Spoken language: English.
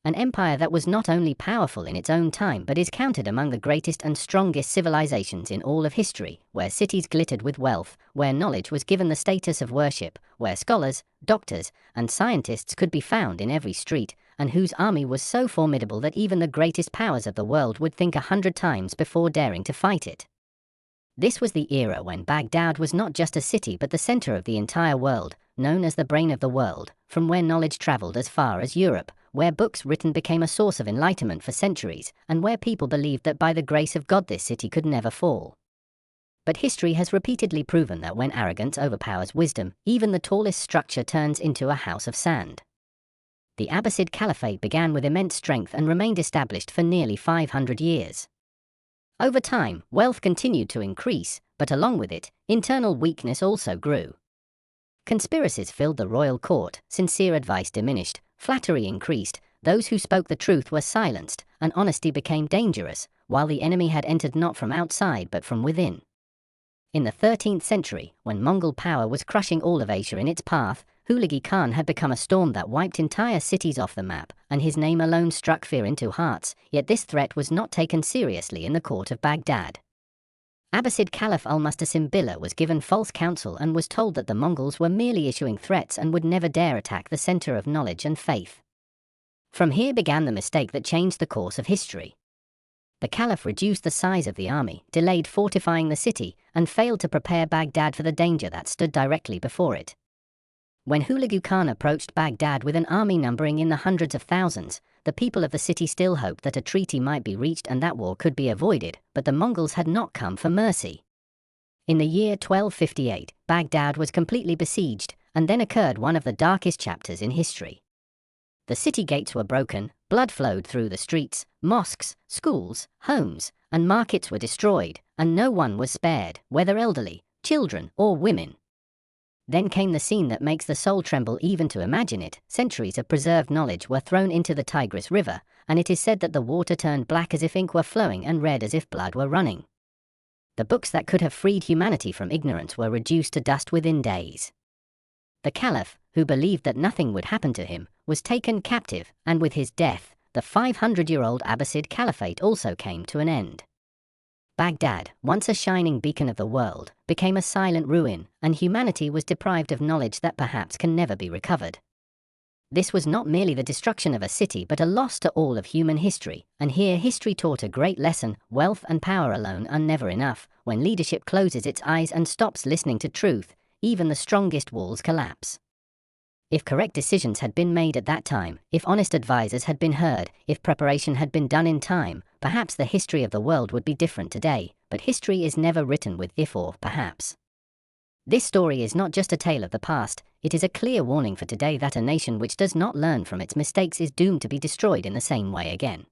an empire that was not only powerful in its own time but is counted among the greatest and strongest civilizations in all of history, where cities glittered with wealth, where knowledge was given the status of worship, where scholars, doctors, and scientists could be found in every street, and whose army was so formidable that even the greatest powers of the world would think 100 times before daring to fight it. This was the era when Baghdad was not just a city but the center of the entire world, known as the brain of the world, from where knowledge traveled as far as Europe, where books written became a source of enlightenment for centuries, and where people believed that by the grace of God this city could never fall. But history has repeatedly proven that when arrogance overpowers wisdom, even the tallest structure turns into a house of sand. The Abbasid Caliphate began with immense strength and remained established for nearly 500 years. Over time, wealth continued to increase, but along with it, internal weakness also grew. Conspiracies filled the royal court, sincere advice diminished, flattery increased, those who spoke the truth were silenced, and honesty became dangerous, while the enemy had entered not from outside but from within. In the 13th century, when Mongol power was crushing all of Asia in its path, Hulagu Khan had become a storm that wiped entire cities off the map, and his name alone struck fear into hearts, yet this threat was not taken seriously in the court of Baghdad. Abbasid Caliph al-Mustasim Billah was given false counsel and was told that the Mongols were merely issuing threats and would never dare attack the center of knowledge and faith. From here began the mistake that changed the course of history. The Caliph reduced the size of the army, delayed fortifying the city, and failed to prepare Baghdad for the danger that stood directly before it. When Hulagu Khan approached Baghdad with an army numbering in the hundreds of thousands, the people of the city still hoped that a treaty might be reached and that war could be avoided, but the Mongols had not come for mercy. In the year 1258, Baghdad was completely besieged, and then occurred one of the darkest chapters in history. The city gates were broken, blood flowed through the streets, mosques, schools, homes, and markets were destroyed, and no one was spared, whether elderly, children, or women. Then came the scene that makes the soul tremble even to imagine it. Centuries of preserved knowledge were thrown into the Tigris River, and it is said that the water turned black as if ink were flowing and red as if blood were running. The books that could have freed humanity from ignorance were reduced to dust within days. The Caliph, who believed that nothing would happen to him, was taken captive, and with his death, the 500-year-old Abbasid Caliphate also came to an end. Baghdad, once a shining beacon of the world, became a silent ruin, and humanity was deprived of knowledge that perhaps can never be recovered. This was not merely the destruction of a city but a loss to all of human history, and here history taught a great lesson: wealth and power alone are never enough. When leadership closes its eyes and stops listening to truth, even the strongest walls collapse. If correct decisions had been made at that time, if honest advisors had been heard, if preparation had been done in time, perhaps the history of the world would be different today, but history is never written with if or perhaps. This story is not just a tale of the past, it is a clear warning for today that a nation which does not learn from its mistakes is doomed to be destroyed in the same way again.